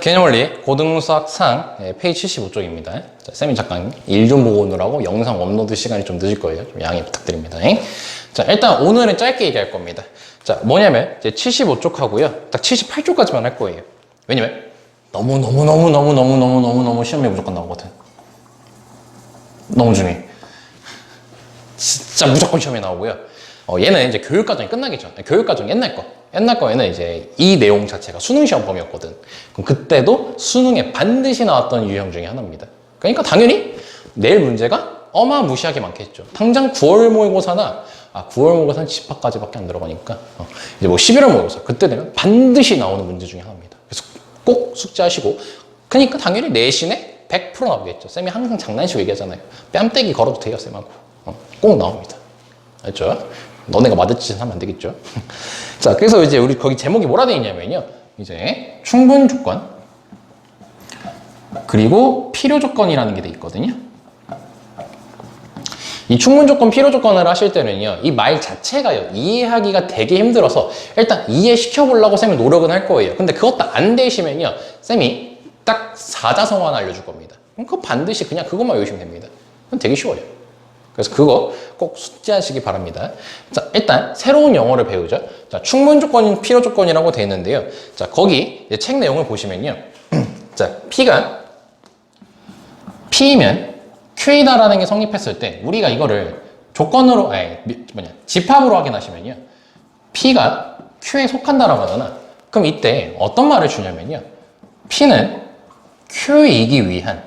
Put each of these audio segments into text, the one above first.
개념원리 고등수학 상 페이지 75쪽입니다. 쌤이 잠깐 일 좀 보고 오느라고 영상 업로드 시간이 좀 늦을 거예요. 좀 양해 부탁드립니다. 자, 일단 오늘은 짧게 얘기할 겁니다. 자, 뭐냐면 이제 75쪽 하고요. 딱 78쪽까지만 할 거예요. 왜냐면 너무 시험에 무조건 나오거든. 너무 중요해. 진짜 무조건 시험에 나오고요. 얘는 이제 교육과정이 끝나기 전, 교육과정 옛날 거에는 이제 이 내용 자체가 수능 시험 범위였거든. 그럼 그때도 수능에 반드시 나왔던 유형 중에 하나입니다. 그러니까 당연히 내일 문제가 어마무시하게 많겠죠. 당장 9월 모의고사나 9월 모의고사는 집합까지밖에 안 들어가니까 이제 뭐 11월 모의고사 그때 되면 반드시 나오는 문제 중에 하나입니다. 그래서 꼭 숙지하시고, 그러니까 당연히 내신에 100% 나오겠죠. 쌤이 항상 장난치고 얘기하잖아요. 뺨때기 걸어도 돼요, 쌤하고. 꼭 나옵니다. 알죠? 너네가 맞을 짓은 하면 안 되겠죠? 자, 그래서 이제 우리 거기 제목이 뭐라 되어 있냐면요. 이제 충분 조건, 그리고 필요 조건이라는 게 돼 있거든요. 이 충분 조건, 필요 조건을 하실 때는요, 이 말 자체가요, 이해하기가 되게 힘들어서 일단 이해시켜 보려고 쌤이 노력은 할 거예요. 근데 그것도 안 되시면요, 쌤이 딱 사자성어 하나 알려줄 겁니다. 그럼 그거 반드시 그냥 그것만 외우시면 됩니다. 그건 되게 쉬워요. 그래서 그거 꼭 숙지하시기 바랍니다. 자, 일단 새로운 영어를 배우죠. 자, 충분 조건, 필요 조건이라고 되어 있는데요. 자, 거기 이제 책 내용을 보시면요. 자, P이면 Q이다라는 게 성립했을 때 우리가 이거를 조건으로, 집합으로 확인하시면요. P가 Q에 속한다라고 하잖아. 그럼 이때 어떤 말을 주냐면요. P는 Q이기 위한.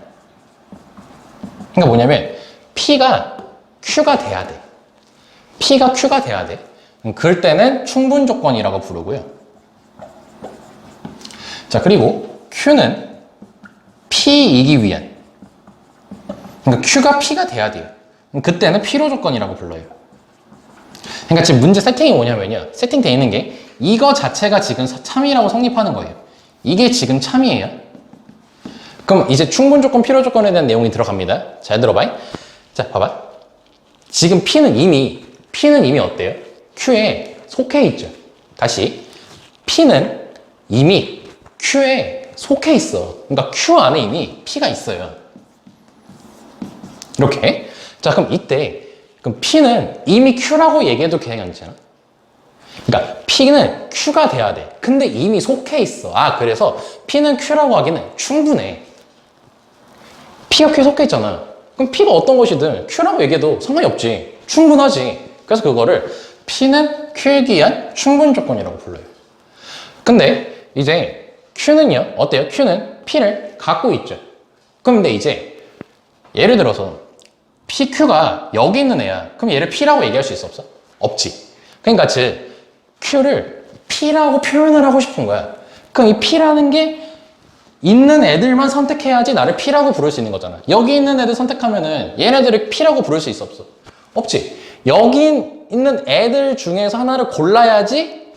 그러니까 뭐냐면 P가 Q가 돼야 돼. P가 Q가 돼야 돼. 그럴 때는 충분 조건이라고 부르고요. 자, 그리고 Q는 P이기 위한. 그러니까 Q가 P가 돼야 돼요. 그때는 필요 조건이라고 불러요. 그러니까 지금 문제 세팅이 뭐냐면요. 세팅되어 있는 게 이거 자체가 지금 참이라고 성립하는 거예요. 이게 지금 참이에요. 그럼 이제 충분 조건, 필요 조건에 대한 내용이 들어갑니다. 잘 들어봐. 자, 봐봐. 지금 P는 이미 어때요? Q에 속해 있죠. 다시. P는 이미 Q에 속해 있어. 그러니까 Q 안에 이미 P가 있어요. 이렇게. 자, 그럼 이때, 그럼 P는 이미 Q라고 얘기해도 괜찮잖아. 그러니까 P는 Q가 돼야 돼. 근데 이미 속해 있어. 그래서 P는 Q라고 하기는 충분해. P가 Q에 속해 있잖아. 그럼 P가 어떤 것이든 Q라고 얘기해도 상관이 없지. 충분하지. 그래서 그거를 P는 Q에 대한 충분 조건이라고 불러요. 근데 이제 Q는요, 어때요? Q는 P를 갖고 있죠. 근데 이제 예를 들어서 PQ가 여기 있는 애야. 그럼 얘를 P라고 얘기할 수 있어, 없어? 없지. 그러니까 즉 Q를 P라고 표현을 하고 싶은 거야. 그럼 이 P라는 게 있는 애들만 선택해야지 나를 P라고 부를 수 있는 거잖아. 여기 있는 애들 선택하면은 얘네들을 P라고 부를 수 있어, 없어? 없지. 여기 있는 애들 중에서 하나를 골라야지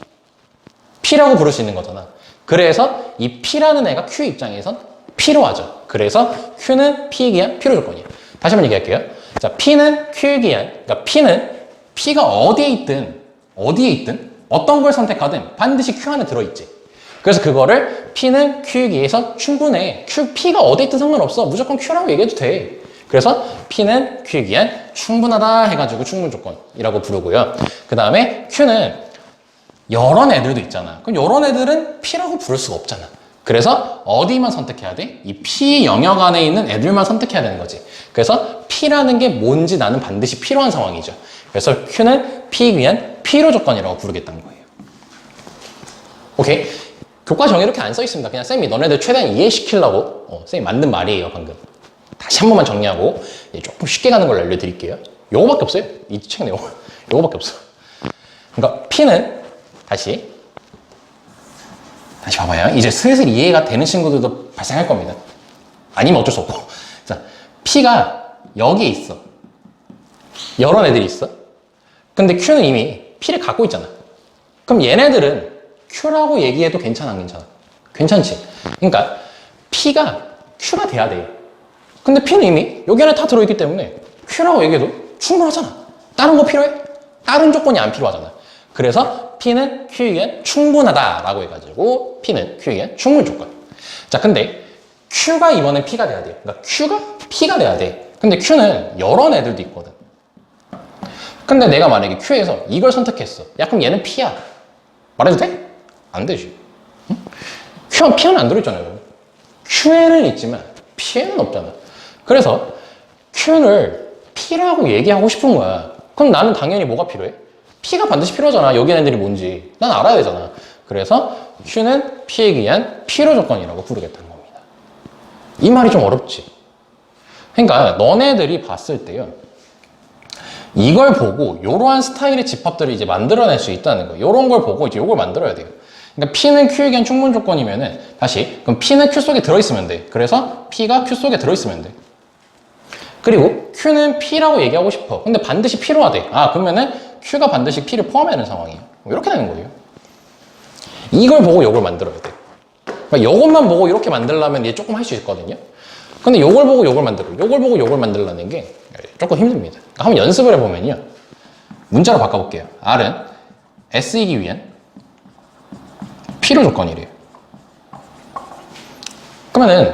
P라고 부를 수 있는 거잖아. 그래서 이 P라는 애가 Q 입장에선 필요하죠. 그래서 Q는 P에 의한 필요 조건이에요. 다시 한번 얘기할게요. 자, P는 Q에 의한, 그러니까 P가 어디에 있든 어떤 걸 선택하든 반드시 Q 안에 들어있지. 그래서 그거를 P는 Q에 의해서 충분해. P가 어디에 있든 상관없어. 무조건 Q라고 얘기해도 돼. 그래서 P는 Q에 의한 충분하다 해가지고 충분 조건이라고 부르고요. 그 다음에 Q는 여러 애들도 있잖아. 그럼 여러 애들은 P라고 부를 수가 없잖아. 그래서 어디만 선택해야 돼? 이 P 영역 안에 있는 애들만 선택해야 되는 거지. 그래서 P라는 게 뭔지 나는 반드시 필요한 상황이죠. 그래서 Q는 P에 의한 필요 조건이라고 부르겠다는 거예요. 오케이? 교과정에 이렇게 안 써 있습니다. 그냥 쌤이 너네들 최대한 이해시키려고 쌤이 만든 말이에요, 방금. 다시 한 번만 정리하고 조금 쉽게 가는 걸 알려드릴게요. 요거밖에 없어요. 이 책 내용. 요거밖에 없어. 그러니까 P는 다시 봐봐요. 이제 슬슬 이해가 되는 친구들도 발생할 겁니다. 아니면 어쩔 수 없고. 자, P가 여기에 있어. 여러 애들이 있어. 근데 Q는 이미 P를 갖고 있잖아. 그럼 얘네들은 Q라고 얘기해도 괜찮아, 안 괜찮아? 괜찮지. 그러니까 P가 Q가 돼야 돼. 근데 P는 이미 여기 안에 다 들어있기 때문에 Q라고 얘기해도 충분하잖아. 다른 거 필요해? 다른 조건이 안 필요하잖아. 그래서 P는 Q에 의한 충분하다라고 해가지고 P는 Q에 의한 충분 조건. 자, 근데 Q가 이번엔 P가 돼야 돼요. 그러니까 Q가 P가 돼야 돼. 근데 Q는 여러 애들도 있거든. 근데 내가 만약에 Q에서 이걸 선택했어. 야, 그럼 얘는 P야. 말해도 돼? 안 되지. 응? Q는 P 안에 안 들어있잖아요. Q에는 있지만 P에는 없잖아. 그래서 Q를 P라고 얘기하고 싶은 거야. 그럼 나는 당연히 뭐가 필요해? P가 반드시 필요하잖아. 여기 애들이 뭔지. 난 알아야 되잖아. 그래서 Q는 P에 의한 필요 조건이라고 부르겠다는 겁니다. 이 말이 좀 어렵지. 그러니까 너네들이 봤을 때요. 이걸 보고 이러한 스타일의 집합들을 이제 만들어낼 수 있다는 거예요. 이런 걸 보고 이제 이걸 만들어야 돼요. 그러니까 P는 Q에 의한 충분 조건이면은 다시 그럼 P는 Q 속에 들어있으면 돼. 그래서 P가 Q 속에 들어있으면 돼. 그리고 Q는 P라고 얘기하고 싶어. 근데 반드시 P로 하대. 아, 그러면은 Q가 반드시 P를 포함해야 하는 상황이에요. 이렇게 되는 거예요. 이걸 보고 이걸 만들어야 돼. 그러니까 이것만 보고 이렇게 만들려면 얘 조금 할 수 있거든요. 근데 이걸 보고 이걸 만들어. 이걸 보고 이걸 만들려는 게 조금 힘듭니다. 그러니까 한번 연습을 해보면요. 문자로 바꿔볼게요. R은 S이기 위한 필요 조건이래요. 그러면은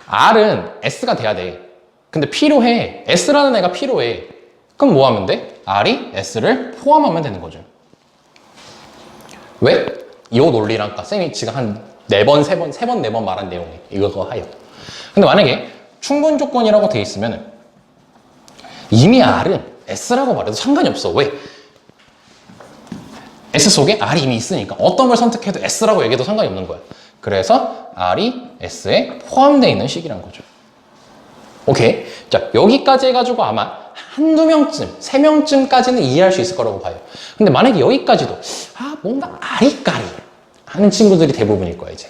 R은 S가 돼야 돼. 근데 필요해. S라는 애가 필요해. 그럼 뭐 하면 돼? R이 S를 포함하면 되는 거죠. 왜? 이 논리랑 아까 쌤이 지금 한 4번, 4번 말한 내용이 이거 하여. 근데 만약에 충분 조건이라고 돼 있으면 이미 R은 S라고 말해도 상관이 없어. 왜? S 속에 R이 이미 있으니까 어떤 걸 선택해도 S라고 얘기해도 상관이 없는 거야. 그래서 R이 S에 포함되어 있는 식이란 거죠. 오케이. 자, 여기까지 해가지고 아마 한두 명쯤, 3명쯤까지는 이해할 수 있을 거라고 봐요. 근데 만약에 여기까지도, 뭔가 아리까리 하는 친구들이 대부분일 거야, 이제.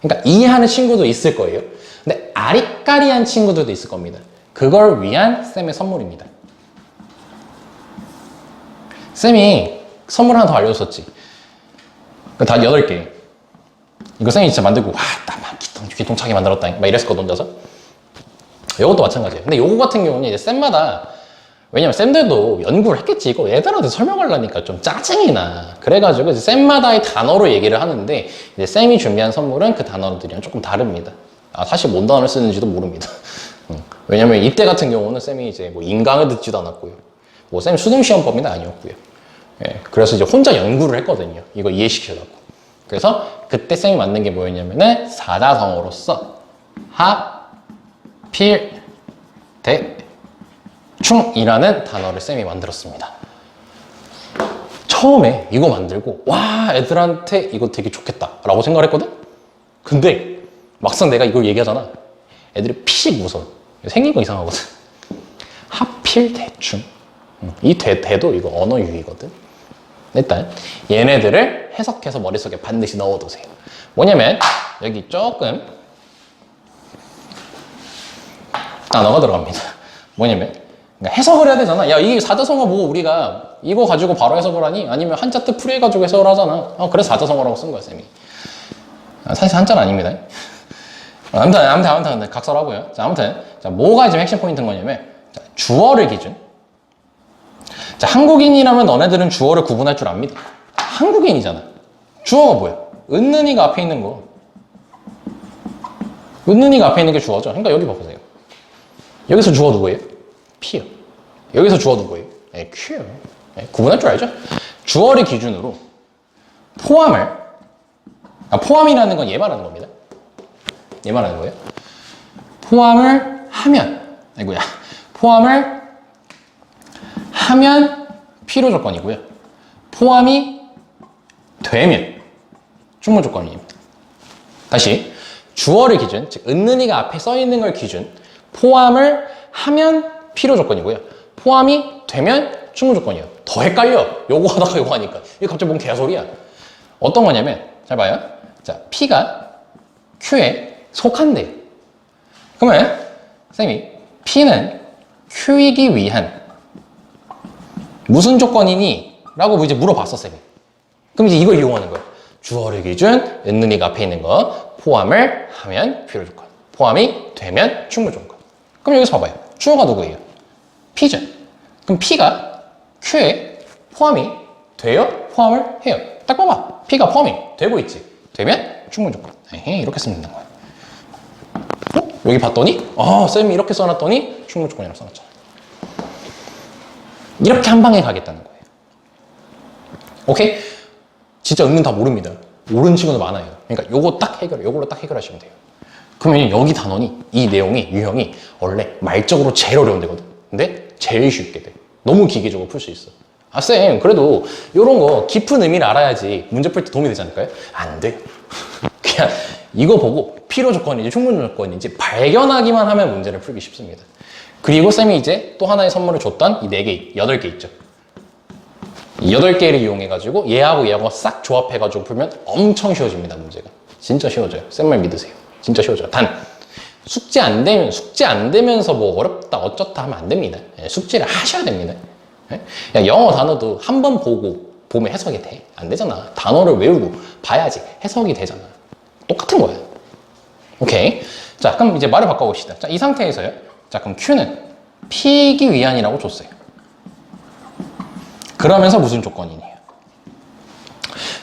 그러니까 이해하는 친구도 있을 거예요. 근데 아리까리한 친구들도 있을 겁니다. 그걸 위한 쌤의 선물입니다. 쌤이 선물 하나 더 알려줬었지. 다 8개. 이거 쌤이 진짜 만들고, 나만 기똥차게 만들었다. 막 이랬었거든, 혼자서. 이것도 마찬가지예요. 근데 요거 같은 경우는 이제 쌤마다, 왜냐면 쌤들도 연구를 했겠지. 이거 애들한테 설명하려니까 좀 짜증이 나. 그래가지고 이제 쌤마다의 단어로 얘기를 하는데, 이제 쌤이 준비한 선물은 그 단어들이랑 조금 다릅니다. 사실 뭔 단어를 쓰는지도 모릅니다. 왜냐면 이때 같은 경우는 쌤이 이제 뭐 인강을 듣지도 않았고요. 뭐 쌤 수능시험법은 아니었고요. 예, 그래서 이제 혼자 연구를 했거든요. 이거 이해시키려고. 그래서 그때 쌤이 만든 게 뭐였냐면은 사자성어로서 하, 필, 대, 충이라는 단어를 쌤이 만들었습니다. 처음에 이거 만들고 와, 애들한테 이거 되게 좋겠다 라고 생각을 했거든? 근데 막상 내가 이걸 얘기하잖아. 애들이 피식 웃어. 생긴 거 이상하거든. 하필 대충. 이 대도 이거 언어 유희거든. 일단 얘네들을 해석해서 머릿속에 반드시 넣어두세요. 뭐냐면 여기 조금 단어가 들어갑니다. 뭐냐면 해석을 해야 되잖아. 야, 이게 사자성어 보고 우리가 이거 가지고 바로 해석을 하니? 아니면 한자 뜻 풀이해가지고 해석을 하잖아. 그래서 사자성어라고 쓴 거야, 쌤이. 사실 한자는 아닙니다. 아무튼 각설하고요. 자, 아무튼 자, 뭐가 지금 핵심 포인트인 거냐면 자, 주어를 기준. 자, 한국인이라면 너네들은 주어를 구분할 줄 압니다. 한국인이잖아. 주어가 뭐야? 은는이가 앞에 있는 거. 은는이가 앞에 있는 게 주어죠. 그러니까 여기 봐보세요. 여기서 주어 누구예요? P요. 여기서 주어 누구예요? Q요. 구분할 줄 알죠? 주어를 기준으로 포함을 포함이라는 건 얘 말하는 겁니다. 얘 말하는 거예요. 포함을 하면 포함을 하면 필요 조건이고요. 포함이 되면 충분 조건입니다. 다시 주어를 기준, 즉 은는이가 앞에 써 있는 걸 기준 포함을 하면 필요 조건이고요. 포함이 되면 충분 조건이에요. 더 헷갈려. 요거 하다가 요거 하니까. 이게 갑자기 뭔 개소리야. 어떤 거냐면 잘 봐요. 자, P가 Q에 속한대요. 그러면 쌤이 P는 Q이기 위한 무슨 조건이니? 라고 이제 물어봤어, 쌤이. 그럼 이제 이걸 이용하는 거야. 주어를 기준, 은는이가 앞에 있는 거 포함을 하면 필요 조건. 포함이 되면 충분 조건. 그럼 여기서 봐봐요. 주어가 누구예요? P죠. 그럼 P가 Q에 포함이 돼요? 포함을 해요? 딱 봐봐. P가 포함이 되고 있지. 되면 충분 조건. 이렇게 쓰면 되는 거야. 여기 봤더니 쌤이 이렇게 써놨더니 충분 조건이라고 써놨잖아. 이렇게 한 방에 가겠다는 거예요. 오케이? 진짜 은근 다 모릅니다. 모르는 친구도 많아요. 그러니까 요걸로 딱 해결하시면 돼요. 그러면 여기 단원이, 이 내용이, 유형이 원래 말적으로 제일 어려운 데거든. 근데 제일 쉽게 돼. 너무 기계적으로 풀 수 있어. 쌤, 그래도 이런 거 깊은 의미를 알아야지 문제 풀 때 도움이 되지 않을까요? 안 돼요. 그냥 이거 보고 필요 조건인지 충분 조건인지 발견하기만 하면 문제를 풀기 쉽습니다. 그리고 쌤이 이제 또 하나의 선물을 줬던 이 4개, 8개 있죠. 이 8개를 이용해가지고 얘하고 싹 조합해가지고 풀면 엄청 쉬워집니다, 문제가. 진짜 쉬워져요. 쌤 말 믿으세요. 진짜 쉬워져요. 단, 숙제 안 되면서 뭐 어렵다, 어쩌다 하면 안 됩니다. 숙제를 하셔야 됩니다. 야, 영어 단어도 한 번 보면 해석이 돼. 안 되잖아. 단어를 외우고 봐야지 해석이 되잖아. 똑같은 거야. 오케이. 자, 그럼 이제 말을 바꿔봅시다. 자, 이 상태에서요. 자, 그럼 Q는 P이기 위한이라고 줬어요. 그러면서 무슨 조건이냐.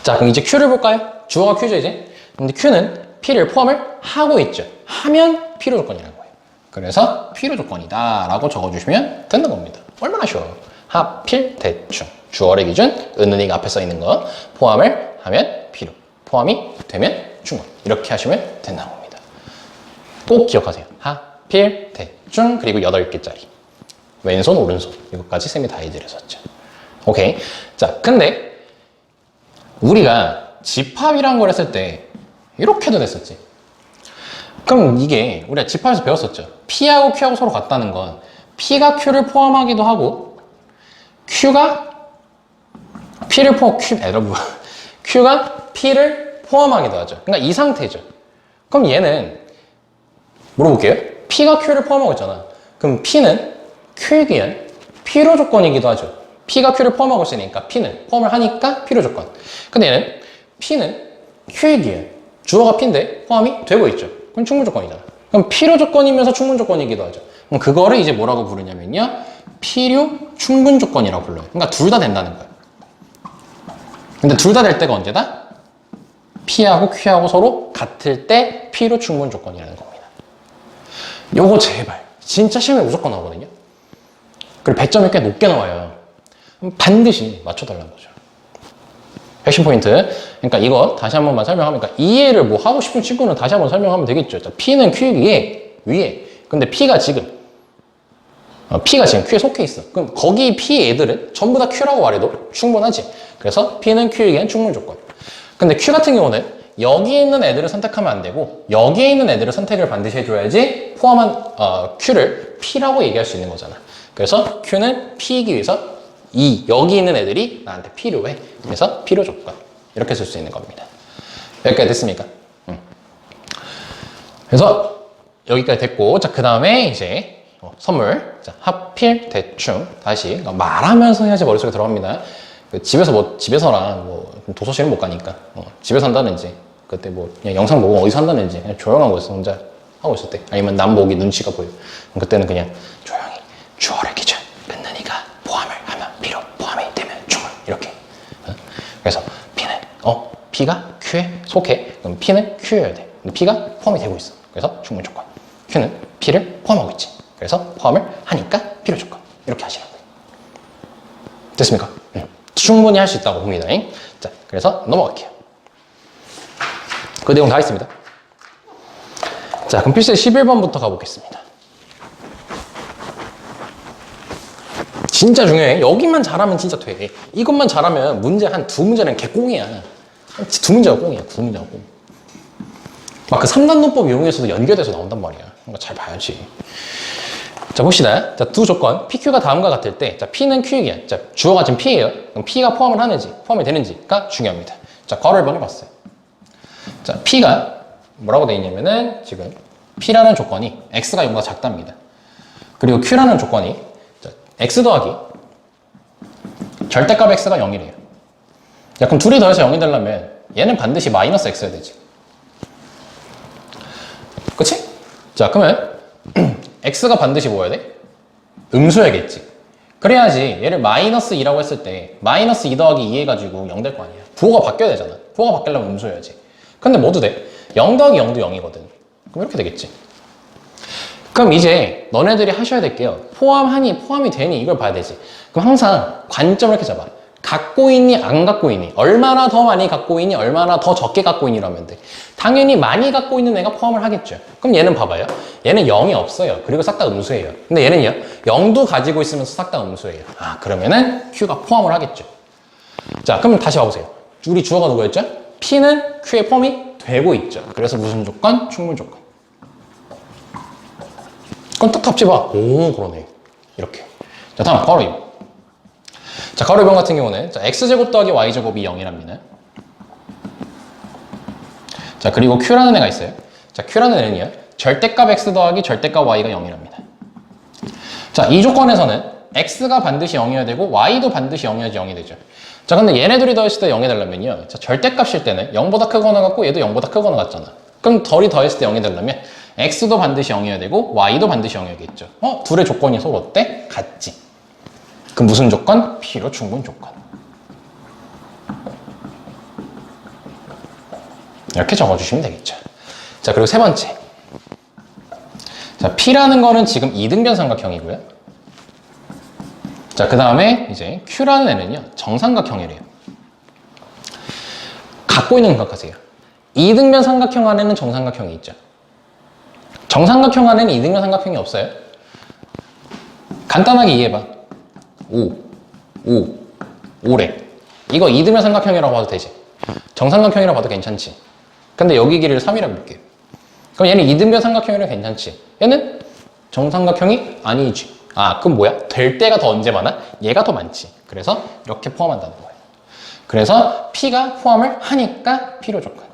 자, 그럼 이제 Q를 볼까요? 주어가 Q죠, 이제. 근데 Q는 P를 포함을 하고 있죠. 하면 필요 조건이라는 거예요. 그래서 필요 조건이다 라고 적어주시면 되는 겁니다. 얼마나 쉬워요. 하필 대충. 주어의 기준, 은은이가 앞에 써 있는 거 포함을 하면 필요. 포함이 되면 충분. 이렇게 하시면 된다는 겁니다. 꼭 기억하세요. 하필 대충 그리고 8개짜리. 왼손, 오른손. 이것까지 쌤이 다 해드렸었죠. 오케이. 자, 근데 우리가 집합이란 걸 했을 때 이렇게도 됐었지. 그럼 이게 우리가 집합에서 배웠었죠. P하고 Q하고 서로 같다는 건 P가 Q를 포함하기도 하고 Q가 P를 포함하기도 하죠. 그러니까 이 상태죠. 그럼 얘는 물어볼게요. P가 Q를 포함하고 있잖아. 그럼 P는 Q에 의한 필요 조건이기도 하죠. P가 Q를 포함하고 있으니까 P는 포함을 하니까 필요 조건. 근데 얘는 P는 Q에 의한 주어가 P인데 포함이 되고 있죠. 그럼 충분 조건이잖아. 그럼 필요 조건이면서 충분 조건이기도 하죠. 그럼 그거를 이제 뭐라고 부르냐면요. 필요 충분 조건이라고 불러요. 그러니까 둘 다 된다는 거예요. 근데 둘 다 될 때가 언제다? P하고 Q하고 서로 같을 때 필요 충분 조건이라는 겁니다. 요거 제발 진짜 시험에 무조건 나오거든요. 그리고 배점이 꽤 높게 나와요. 반드시 맞춰달라는 거죠. 핵심 포인트. 그러니까 이거 다시 한 번만 설명하면, 그러니까 이해를 뭐 하고 싶은 친구는 다시 한 번 설명하면 되겠죠. 자, P는 Q 위에. 근데 P가 지금 Q에 속해 있어. 그럼 거기 P 애들은 전부 다 Q라고 말해도 충분하지. 그래서 P는 Q에겐 충분 조건. 근데 Q 같은 경우는 여기 있는 애들을 선택하면 안 되고 여기에 있는 애들을 선택을 반드시 해줘야지 포함한 Q를 P라고 얘기할 수 있는 거잖아. 그래서 Q는 P이기 위해서 여기 있는 애들이 나한테 필요해. 그래서 필요 조건. 이렇게 쓸 수 있는 겁니다. 여기까지 됐습니까? 그래서 여기까지 됐고, 자, 그 다음에 이제 선물. 자, 하필 대충 다시 말하면서 해야지 머릿속에 들어갑니다. 집에서랑 도서실은 못 가니까 집에서 한다든지 그때 그냥 영상 보고 어디서 한다든지 그냥 조용한 곳에서 혼자 하고 있을 때, 아니면 남 보기 눈치가 보여. 그때는 그냥 조용히 주어를 기준 은은이가 포함을 하면 필요, 포함이 되면 충분. 이렇게. 그래서 P가 Q에 속해. 그럼 P는 Q여야 돼. 근데 P가 포함이 되고 있어. 그래서 충분 조건. Q는 P를 포함하고 있지. 그래서 포함을 하니까 필요 조건. 이렇게 하시라고. 됐습니까? 충분히 할 수 있다고 봅니다. 자, 그래서 넘어갈게요. 그 내용 다 있습니다. 자, 그럼 필수 11번부터 가보겠습니다. 진짜 중요해. 여기만 잘하면 진짜 돼. 이것만 잘하면 문제 한 2문제는 개꽁이야. 2문제가 꽁이야. 9문제가 꽁. 막 그 3단 논법 이용해서도 연결돼서 나온단 말이야. 그러니까 잘 봐야지. 자, 봅시다. 자, 두 조건. PQ가 다음과 같을 때, 자, P는 Q이야. 자, 주어가 지금 P예요. 그럼 P가 포함을 하는지, 포함이 되는지가 중요합니다. 자, 괄호를 한번 해봤어요. 자, P가 뭐라고 되어 있냐면은, 지금 P라는 조건이 X가 0보다 작답니다. 그리고 Q라는 조건이, 자, X 더하기 절대값 X가 0이래요. 자, 그럼 둘이 더해서 0이 되려면 얘는 반드시 마이너스 X여야 되지. 그치? 자, 그러면 X가 반드시 뭐여야 돼? 음수여야겠지. 그래야지 얘를 마이너스 2라고 했을 때 마이너스 2 더하기 2 해가지고 0 될 거 아니야. 부호가 바뀌어야 되잖아. 부호가 바뀌려면 음수여야지. 근데 모두 돼. 0 더하기 0도 0이거든. 그럼 이렇게 되겠지. 그럼 이제 너네들이 하셔야 될게요. 포함하니, 포함이 되니 이걸 봐야 되지. 그럼 항상 관점을 이렇게 잡아. 갖고 있니, 안 갖고 있니? 얼마나 더 많이 갖고 있니, 얼마나 더 적게 갖고 있니? 라면 돼. 당연히 많이 갖고 있는 애가 포함을 하겠죠. 그럼 얘는 봐봐요. 얘는 0이 없어요. 그리고 싹 다 음수예요. 근데 얘는요, 0도 가지고 있으면서 싹 다 음수예요. 아, 그러면은 Q가 포함을 하겠죠. 자, 그럼 다시 와보세요. 우리 주어가 누구였죠? P는 Q에 포함이 되고 있죠. 그래서 무슨 조건? 충분 조건. 그럼 딱 답지 봐. 오, 그러네. 이렇게. 자, 다음, 괄호 2번. 자, 괄호 2번 같은 경우는, 자, x제곱 더하기 y제곱이 0이랍니다. 자, 그리고 q라는 애가 있어요. 자, q라는 애는요, 절대값 x 더하기 절대값 y가 0이랍니다. 자, 이 조건에서는 x가 반드시 0이어야 되고, y도 반드시 0이어야지 0이 되죠. 자, 근데 얘네들이 더했을 때 0이 되려면요, 자, 절대값일 때는 0보다 크거나 같고, 얘도 0보다 크거나 같잖아. 그럼 덜이 더했을 때 0이 되려면, x도 반드시 0이어야 되고, y도 반드시 0이어야겠죠. 둘의 조건이 서로 어때? 같지. 그 무슨 조건? P로 충분 조건. 이렇게 적어주시면 되겠죠. 자, 그리고 세 번째. 자, P라는 거는 지금 이등변 삼각형이고요. 자, 그 다음에 이제 Q라는 애는요, 정삼각형이래요. 갖고 있는 생각하세요. 이등변 삼각형 안에는 정삼각형이 있죠. 정삼각형 안에는 이등변 삼각형이 없어요. 간단하게 이해해봐. 5래. 이거 이등변 삼각형이라고 봐도 되지. 정삼각형이라고 봐도 괜찮지. 근데 여기 길이를 3이라고 볼게요. 그럼 얘는 이등변 삼각형이라고 괜찮지. 얘는 정삼각형이 아니지. 아, 그럼 뭐야? 될 때가 더 언제 많아? 얘가 더 많지. 그래서 이렇게 포함한다는 거예요. 그래서 P가 포함을 하니까 P로 조건.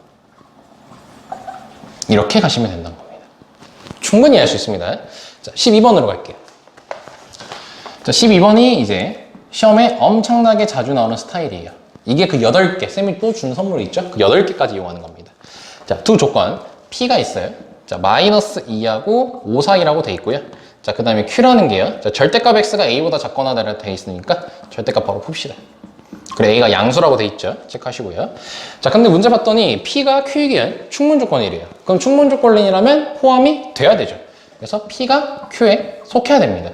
이렇게 가시면 된다는 겁니다. 충분히 알 수 있습니다. 자, 12번으로 갈게요. 자, 12번이 이제 시험에 엄청나게 자주 나오는 스타일이에요. 이게 그 8개, 쌤이 또 준 선물이 있죠? 그 8개까지 이용하는 겁니다. 자, 두 조건. P가 있어요. 자, 마이너스 2하고 5 사이라고 돼 있고요. 자, 그 다음에 Q라는 게요. 자, 절대값 X가 A보다 작거나 다르다 돼 있으니까 절대값 바로 풉시다. 그래, A가 양수라고 돼 있죠? 체크하시고요. 자, 근데 문제 봤더니 P가 Q이기엔 충분 조건이래요. 그럼 충분 조건이라면 포함이 돼야 되죠. 그래서 P가 Q에 속해야 됩니다.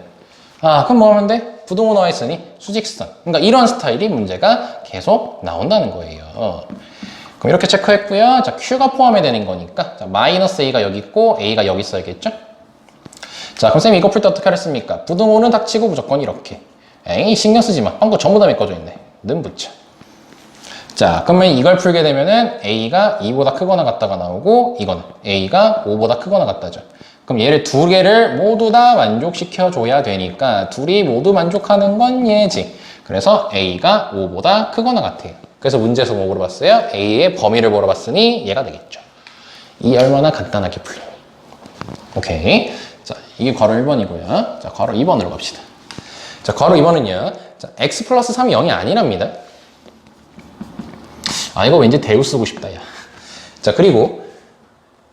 아, 그럼 뭐 하면 돼? 부동호 나와 있으니 수직선. 그러니까 이런 스타일이 문제가 계속 나온다는 거예요. 그럼 이렇게 체크했고요. 자, Q가 포함이 되는 거니까 자, 마이너스 A가 여기 있고 A가 여기 있어야겠죠? 자, 그럼 쌤이 이거 풀 때 어떻게 하랬습니까? 부동호는 닥치고 무조건 이렇게. 에이, 신경 쓰지 마. 한거 전부 다 메꿔져 있네. 는 붙여. 자, 그러면 이걸 풀게 되면은 A가 2보다 크거나 같다가 나오고 이거는 A가 5보다 크거나 같다죠. 그럼 얘를 두 개를 모두 다 만족시켜 줘야 되니까 둘이 모두 만족하는 건 얘지. 그래서 A가 5보다 크거나 같아요. 그래서 문제에서 뭐 물어봤어요? A의 범위를 물어봤으니 얘가 되겠죠. 이 얼마나 간단하게 풀려요. 오케이. 자, 이게 괄호 1번이고요. 자, 괄호 2번으로 갑시다. 자, 괄호 2번은요. 자, x 플러스 3이 0이 아니랍니다. 아, 이거 왠지 대우 쓰고 싶다, 야. 자, 그리고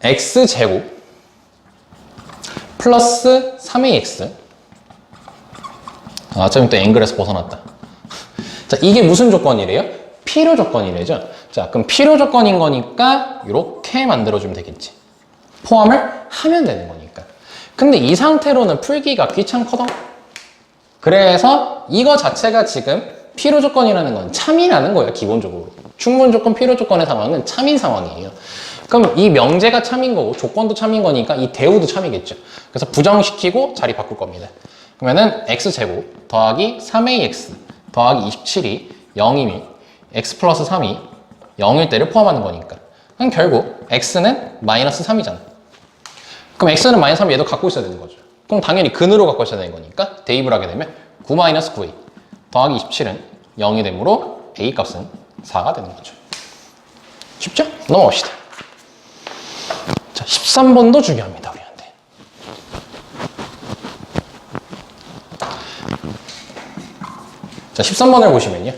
x제곱 플러스 3ax. 아, 좀 또 앵글에서 벗어났다. 자, 이게 무슨 조건이래요? 필요 조건이래죠. 자, 그럼 필요 조건인 거니까 이렇게 만들어주면 되겠지. 포함을 하면 되는 거니까. 근데 이 상태로는 풀기가 귀찮거든. 그래서 이거 자체가 지금 필요 조건이라는 건 참이라는 거예요, 기본적으로. 충분 조건, 필요 조건의 상황은 참인 상황이에요. 그럼 이 명제가 참인 거고 조건도 참인 거니까 이 대우도 참이겠죠. 그래서 부정시키고 자리 바꿀 겁니다. 그러면은 x제곱 더하기 3ax 더하기 27이 0이면 x 플러스 3이 0일 때를 포함하는 거니까. 그럼 결국 x는 마이너스 3이잖아. 그럼 x는 마이너스 3 얘도 갖고 있어야 되는 거죠. 그럼 당연히 근으로 갖고 있어야 되는 거니까 대입을 하게 되면 9 마이너스 9a 더하기 27은 0이 되므로 a 값은 4가 되는 거죠. 쉽죠? 넘어갑시다. 자, 13번도 중요합니다, 우리한테. 자, 13번을 보시면요.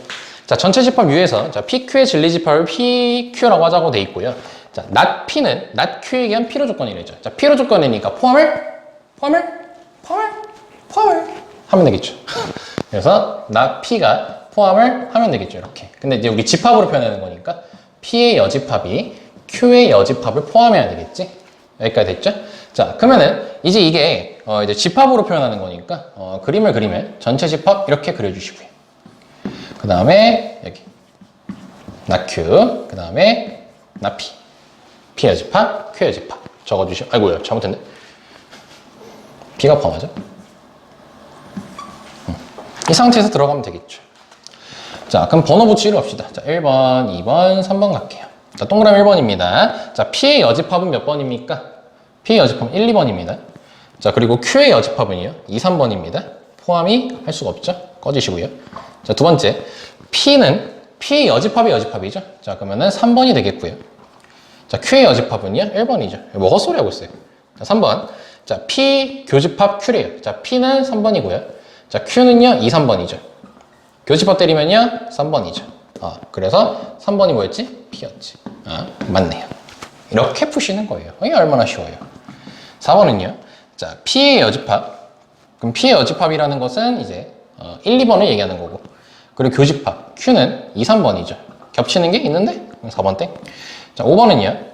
자, 전체 집합 U에서 자, PQ의 진리 집합을 PQ라고 하자고 돼 있고요. 자, not P는 not Q에 의한 필요 조건이래죠. 자, 필요 조건이니까 포함을 하면 되겠죠. 그래서 not P가 포함을 하면 되겠죠, 이렇게. 근데 이제 여기 집합으로 표현하는 거니까 P의 여집합이 Q의 여집합을 포함해야 되겠지? 여기까지 됐죠? 자, 그러면은 이제 이게 이제 집합으로 표현하는 거니까 그림을 그리면 전체 집합 이렇게 그려주시고요. 그 다음에 여기 나q, 그 다음에 나p, p의 집합, q의 집합 적어주시면, 아이고야 잘못했네. b가 포함하죠. 이 상태에서 들어가면 되겠죠. 자, 그럼 번호 붙이기로 합시다. 자, 1번, 2번, 3번 갈게요. 자, 동그라미 1번입니다. 자, P의 여집합은 몇 번입니까? P의 여집합은 1, 2번입니다. 자, 그리고 Q의 여집합은요? 2, 3번입니다. 포함이 할 수가 없죠? 꺼지시고요. 자, 두 번째. P는 P의 여집합이 여집합이죠? 자, 그러면은 3번이 되겠고요. 자, Q의 여집합은요? 1번이죠. 뭐 헛소리 하고 있어요. 자, 3번. 자, P 교집합 Q래요. 자, P는 3번이고요. 자, Q는요? 2, 3번이죠. 교집합 때리면요? 3번이죠. 그래서 3번이 뭐였지? P였지. 맞네요. 이렇게 푸시는 거예요. 이게 얼마나 쉬워요. 4번은요? 자, P의 여집합. 그럼 P의 여집합이라는 것은 이제 1, 2번을 얘기하는 거고. 그리고 교집합. Q는 2, 3번이죠. 겹치는 게 있는데? 4번 땡. 자, 5번은요?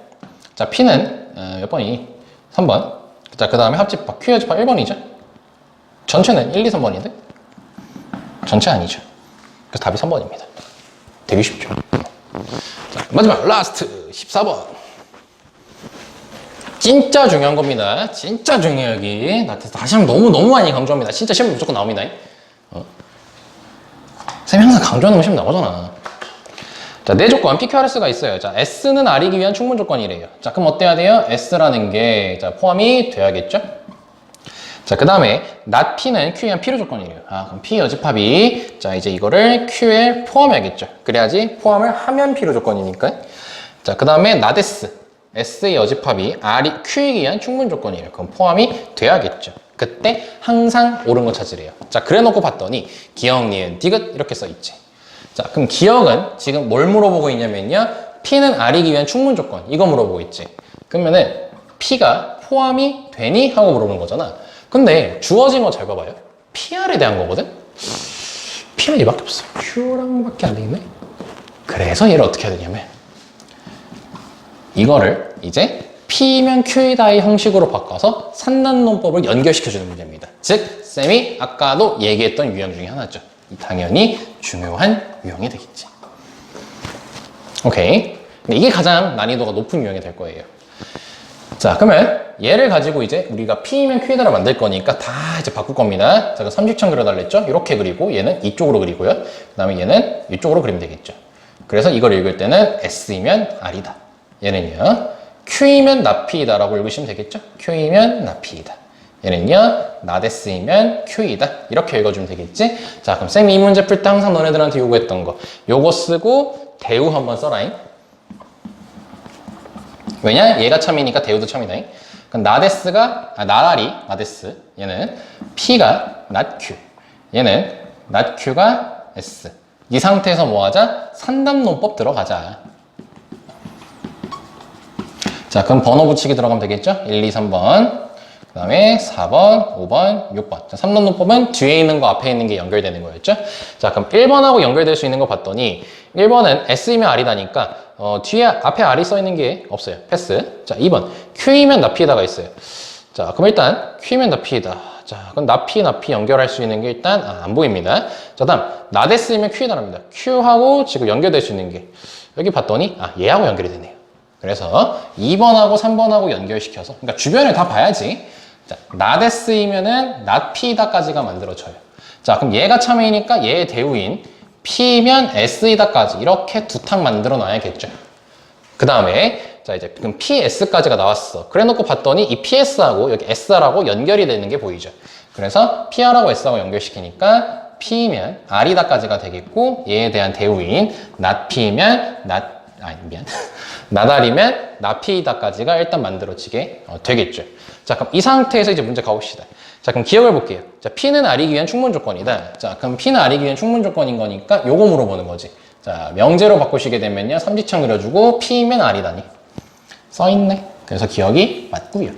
자, P는 몇 번이니? 3번. 자, 그 다음에 합집합. Q 여집합 1번이죠. 전체는 1, 2, 3번인데? 전체 아니죠. 그래서 답이 3번입니다. 되게 쉽죠. 자, 마지막 라스트 14번. 진짜 중요한 겁니다. 진짜 중요해요, 여기. 나 다시 한번 너무 많이 강조합니다. 진짜 시험에 무조건 나옵니다. 쌤이 항상 강조하는 거 시험 나오잖아. 자, 네 조건 PQRS가 있어요. 자, S는 R이기 위한 충분 조건이래요. 자, 그럼 어때야 돼요? S라는 게 자, 포함이 돼야겠죠? 자, 그 다음에 not P는 Q에 의한 필요 조건이래요. 그럼 P 여집합이 자, 이제 이거를 Q에 포함해야겠죠. 그래야지 포함을 하면 필요 조건이니까. 자, 그 다음에 not S. S의 여집합이 Q에 의한 충분 조건이래요. 그럼 포함이 돼야겠죠. 그때 항상 옳은 거 찾으래요. 자, 그래 놓고 봤더니 기억, 니은, 디귿 이렇게 써 있지. 자, 그럼 기억은 지금 뭘 물어보고 있냐면요. P는 R이기 위한 충분 조건. 이거 물어보고 있지. 그러면은 P가 포함이 되니? 하고 물어보는 거잖아. 근데 주어진 거 잘 봐봐요. PR에 대한 거거든? P는 얘밖에 없어. Q랑 밖에 안 되겠네? 그래서 얘를 어떻게 해야 되냐면 이거를 이제 P면 Q이다의 형식으로 바꿔서 산난론법을 연결시켜주는 문제입니다. 즉, 쌤이 아까도 얘기했던 유형 중에 하나죠. 당연히 중요한 유형이 되겠지. 오케이. 근데 이게 가장 난이도가 높은 유형이 될 거예요. 자, 그러면 얘를 가지고 이제 우리가 P면 Q이다를 만들 거니까 다 이제 바꿀 겁니다. 제가 30점 그려달랬죠? 이렇게 그리고 얘는 이쪽으로 그리고요. 그 다음에 얘는 이쪽으로 그리면 되겠죠. 그래서 이걸 읽을 때는 S이면 R이다. 얘는요, Q이면 not P이다라고 읽으시면 되겠죠? Q이면 not P이다. 얘는요, not S이면 Q이다. 이렇게 읽어주면 되겠지? 자, 그럼 쌤이 이 문제 풀 때 항상 너네들한테 요구했던 거. 요거 쓰고 대우 한번 써라잉. 왜냐? 얘가 참이니까 대우도 참이다. 그럼 not S가, not R이 not S. 얘는 P가 not Q. 얘는 not Q가 S. 이 상태에서 뭐 하자? 산담론법 들어가자. 자, 그럼 번호 붙이기 들어가면 되겠죠? 1, 2, 3번. 그 다음에 4번, 5번, 6번. 자, 3단론법은 뒤에 있는 거, 앞에 있는 게 연결되는 거였죠? 자, 그럼 1번하고 연결될 수 있는 거 봤더니 1번은 S이면 R이다니까 뒤에, 앞에 R이 써 있는 게 없어요. 패스. 자, 2번. Q이면 나피에다가 있어요. 자, 그럼 일단 Q이면 나피이다. 자, 그럼 나피 연결할 수 있는 게 일단 안 보입니다. 자, 다음 not S이면 Q이다랍니다. Q하고 지금 연결될 수 있는 게 여기 봤더니 얘하고 연결이 되네요. 그래서 2번하고 3번하고 연결시켜서, 그러니까 주변을 다 봐야지. 자, not S이면은 not P이다까지가 만들어져요. 자, 그럼 얘가 참이니까 얘의 대우인 P면 S이다까지 이렇게 두 탕 만들어 놔야겠죠. 그 다음에 자, 이제 그럼 PS까지가 나왔어. 그래 놓고 봤더니 이 PS하고 여기 SR하고 연결이 되는 게 보이죠. 그래서 PR하고 S하고 연결시키니까 P면 R이다까지가 되겠고, 얘에 대한 대우인 not P면 not R이면 not P이다까지가 일단 만들어지게 되겠죠. 자, 그럼 이 상태에서 이제 문제 가봅시다. 자, 그럼 기억을 볼게요. 자, P는 R이기 위한 충분 조건이다. 자, 그럼 P는 R이기 위한 충분 조건인 거니까 요거 물어보는 거지. 자, 명제로 바꾸시게 되면요, 삼지창 그려주고 P면 R이다니 써있네. 그래서 기억이 맞고요.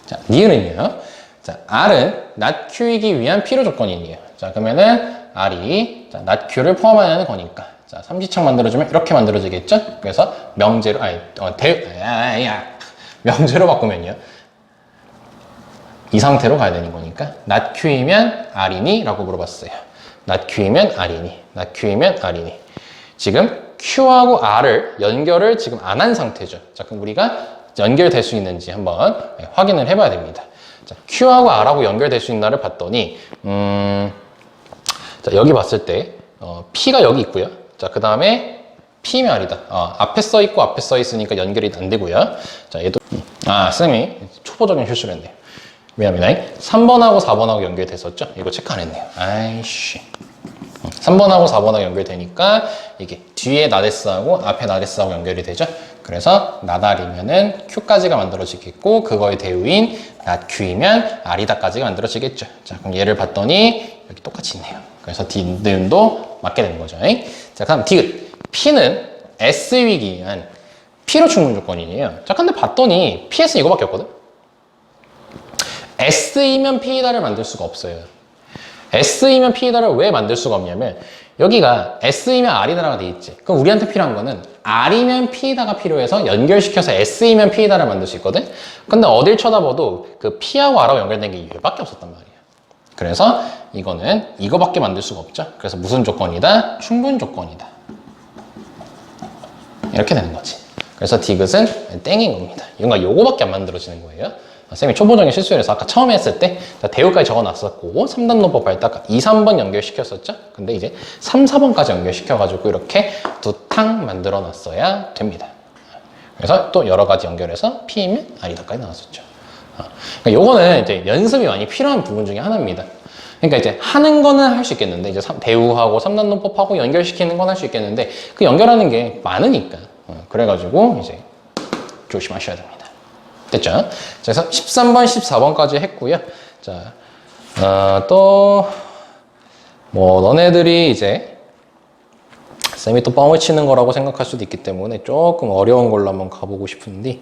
자, 니은은요. 자, R은 not Q이기 위한 필요 조건이에요. 자, 그러면은 R이 자, not Q를 포함하는 거니까. 자, 삼지창 만들어주면 이렇게 만들어지겠죠? 그래서 명제로, 명제로 바꾸면요. 이 상태로 가야 되는 거니까 not Q이면 R이니? 라고 물어봤어요. not Q이면 R이니? not Q이면 R이니? 지금 Q하고 R을 연결을 지금 안 한 상태죠. 자, 그럼 우리가 연결될 수 있는지 한번 확인을 해봐야 됩니다. 자, Q하고 R하고 연결될 수 있나를 봤더니 자, 여기 봤을 때 P가 여기 있고요. 자, 그 다음에 P면 R이다. 앞에 써 있고 앞에 써 있으니까 연결이 안 되고요. 자, 얘도 쌤이 초보적인 실수를 했네요. 왜냐면 3번하고 4번하고 연결됐었죠? 이거 체크 안 했네요. 아이씨. 3번하고 4번하고 연결되니까 이게 뒤에 나데스하고 앞에 나데스하고 연결이 되죠? 그래서 나달이면은 Q까지가 만들어지겠고 그거의 대우인 not Q이면 R이다까지가 만들어지겠죠. 자, 그럼 얘를 봤더니 여기 똑같이 있네요. 그래서 디귿도 맞게 되는 거죠. 자, 그럼 디귿. P는 S이기 위한 P로 충분 조건이에요. 자, 근데 봤더니 PS는 이거밖에 없거든? S이면 P이다를 만들 수가 없어요. S이면 P이다를 왜 만들 수가 없냐면 여기가 S이면 R이다라고 돼 있지. 그럼 우리한테 필요한 거는 R이면 P이다가 필요해서 연결시켜서 S이면 P이다를 만들 수 있거든? 근데 어딜 쳐다봐도 그 P하고 R하고 연결된 게 얘밖에 없었단 말이야. 그래서 이거는 이거밖에 만들 수가 없죠. 그래서 무슨 조건이다? 충분 조건이다. 이렇게 되는 거지. 그래서 디귿은 땡인 겁니다. 이건 요거밖에 안 만들어지는 거예요. 쌤이 초보적인 실수를 해서 아까 처음에 했을 때 대우까지 적어놨었고 3단 논법 할 때 아까 2, 3번 연결시켰었죠? 근데 이제 3, 4번까지 연결시켜가지고 이렇게 두 탕 만들어 놨어야 됩니다. 그래서 또 여러 가지 연결해서 P이면 R이다까지 나왔었죠. 그러니까 요거는 이제 연습이 많이 필요한 부분 중에 하나입니다. 그러니까 이제 하는 거는 할 수 있겠는데 이제 대우하고 3단 논법하고 연결시키는 건 할 수 있겠는데 그 연결하는 게 많으니까 그래가지고 이제 조심하셔야 됩니다. 됐죠? 그래서 13번, 14번까지 했고요. 자, 또, 너네들이 이제, 쌤이 또 뻥을 치는 거라고 생각할 수도 있기 때문에 조금 어려운 걸로 한번 가보고 싶은데,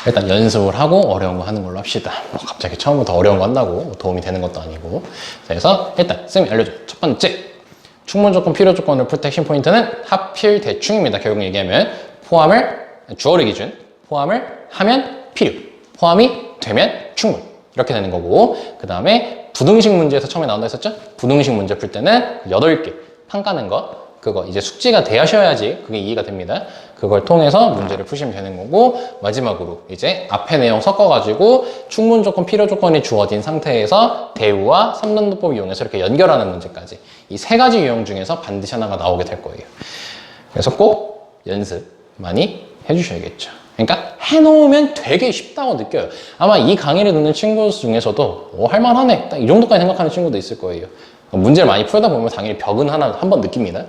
일단 연습을 하고 어려운 거 하는 걸로 합시다. 갑자기 처음부터 어려운 거 한다고 도움이 되는 것도 아니고. 그래서 일단 쌤이 알려줘. 첫 번째, 충분 조건, 필요 조건을 풀 때 핵심 포인트는 하필 대충입니다. 결국 얘기하면 주어를 기준, 포함을 하면 필요, 포함이 되면 충분 이렇게 되는 거고 그 다음에 부등식 문제에서 처음에 나온다 했었죠? 부등식 문제 풀 때는 8개 판 까는 거 그거 이제 숙지가 되셔야지 그게 이해가 됩니다. 그걸 통해서 문제를 푸시면 되는 거고 마지막으로 이제 앞에 내용 섞어가지고 충분 조건, 필요 조건이 주어진 상태에서 대우와 3단 논법 이용해서 이렇게 연결하는 문제까지 이 세 가지 유형 중에서 반드시 하나가 나오게 될 거예요. 그래서 꼭 연습 많이 해주셔야겠죠. 그러니까 해놓으면 되게 쉽다고 느껴요. 아마 이 강의를 듣는 친구 중에서도 할만하네 딱 이 정도까지 생각하는 친구도 있을 거예요. 문제를 많이 풀다 보면 당연히 벽은 한 번 느낍니다.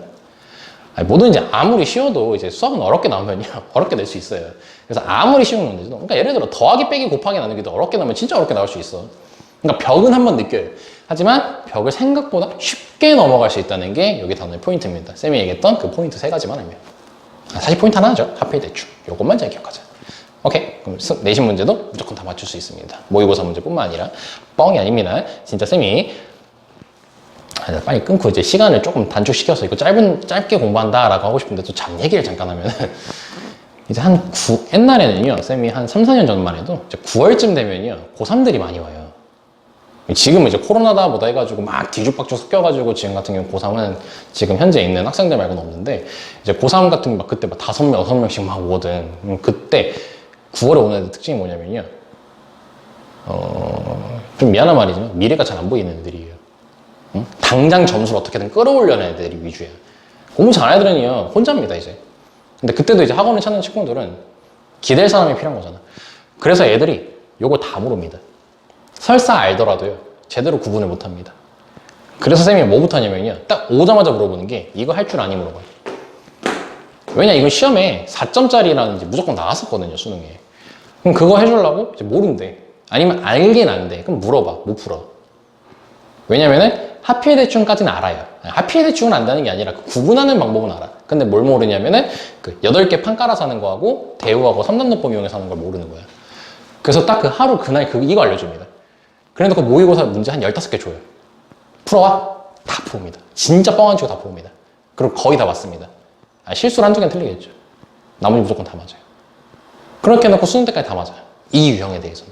뭐든지 아무리 쉬워도 이제 수학은 어렵게 나오면요 어렵게 낼 수 있어요. 그래서 아무리 쉬운 문제도 그러니까 예를 들어 더하기 빼기 곱하기 나누기도 어렵게 나오면 진짜 어렵게 나올 수 있어. 그러니까 벽은 한 번 느껴요. 하지만 벽을 생각보다 쉽게 넘어갈 수 있다는 게 여기 단어의 포인트입니다. 쌤이 얘기했던 그 포인트 3가지만 알면 사실 포인트 하나 하죠. 하필 대충. 요것만 잘 기억하자. 오케이. 그럼 내신 문제도 무조건 다 맞출 수 있습니다. 모의고사 문제뿐만 아니라 뻥이 아닙니다. 진짜 쌤이 빨리 끊고 이제 시간을 조금 단축시켜서 이거 짧게 공부한다라고 하고 싶은데 또 잠 얘기를 잠깐 하면은 이제 옛날에는요 쌤이 한 3, 4년 전만 해도 이제 9월쯤 되면요 고3들이 많이 와요. 지금은 이제 코로나다 뭐다 해가지고 막 뒤죽박죽 섞여가지고 지금 같은 경우 고3은 지금 현재 있는 학생들 말고는 없는데 이제 고3 같은 게 막 그때 막 5명, 6명씩 막 오거든. 그때 9월에 오는 애들 특징이 뭐냐면요. 좀 미안한 말이지만 미래가 잘 안 보이는 애들이에요. 응? 당장 점수를 어떻게든 끌어올려는 애들이 위주야. 공부 잘하는 애들은요 혼자입니다 이제. 근데 그때도 이제 학원을 찾는 친구들은 기댈 사람이 필요한 거잖아. 그래서 애들이 요걸 다 모릅니다. 설사 알더라도요 제대로 구분을 못합니다. 그래서 쌤이 뭐부터 하냐면요 딱 오자마자 물어보는 게 이거 할 줄 아니 물어봐요. 왜냐 이건 시험에 4점짜리라는 게 무조건 나왔었거든요 수능에. 그럼 그거 해주려고 이제 모른대. 아니면 알긴 안돼. 그럼 물어봐. 못 풀어. 왜냐면은 하필 대충까지는 알아요. 하필 대충은 안다는 게 아니라 그 구분하는 방법은 알아. 근데 뭘 모르냐면은 그 8개 판 깔아서 하는 거하고 대우하고 3단 논법 이용해서 하는 걸 모르는 거야. 그래서 딱 그 하루 그날 이거 알려줍니다. 그래놓고 모의고사 문제 한 15개 줘요. 풀어와? 다 풀옵니다. 진짜 뻥 안 치고 다 풀옵니다. 그리고 거의 다 맞습니다. 실수를 한두 개는 틀리겠죠. 나머지 무조건 다 맞아요. 그렇게 해놓고 수능 때까지 다 맞아요. 이 유형에 대해서는.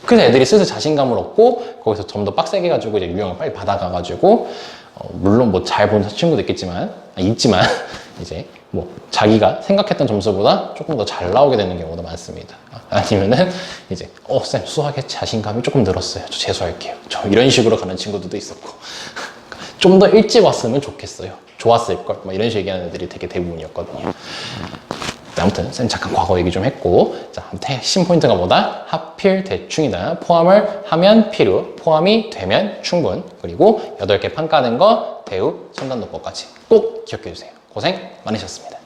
그래서 애들이 슬슬 자신감을 얻고 거기서 좀 더 빡세게 해가지고 이제 유형을 빨리 받아가가지고 물론 뭐 잘 본 친구도 있지만 이제 뭐 자기가 생각했던 점수보다 조금 더 잘 나오게 되는 경우도 많습니다. 아니면은 이제 쌤 수학에 자신감이 조금 늘었어요. 저 재수할게요. 저 이런 식으로 가는 친구들도 있었고 좀 더 일찍 왔으면 좋겠어요. 좋았을걸. 막 이런 식으로 얘기하는 애들이 되게 대부분이었거든요. 아무튼 쌤 잠깐 과거 얘기 좀 했고, 자, 핵심 포인트가 뭐다? 하필 대충이다. 포함을 하면 필요, 포함이 되면 충분, 그리고 8개 판 까는 거 대우 첨단도법까지 꼭 기억해 주세요. 고생 많으셨습니다.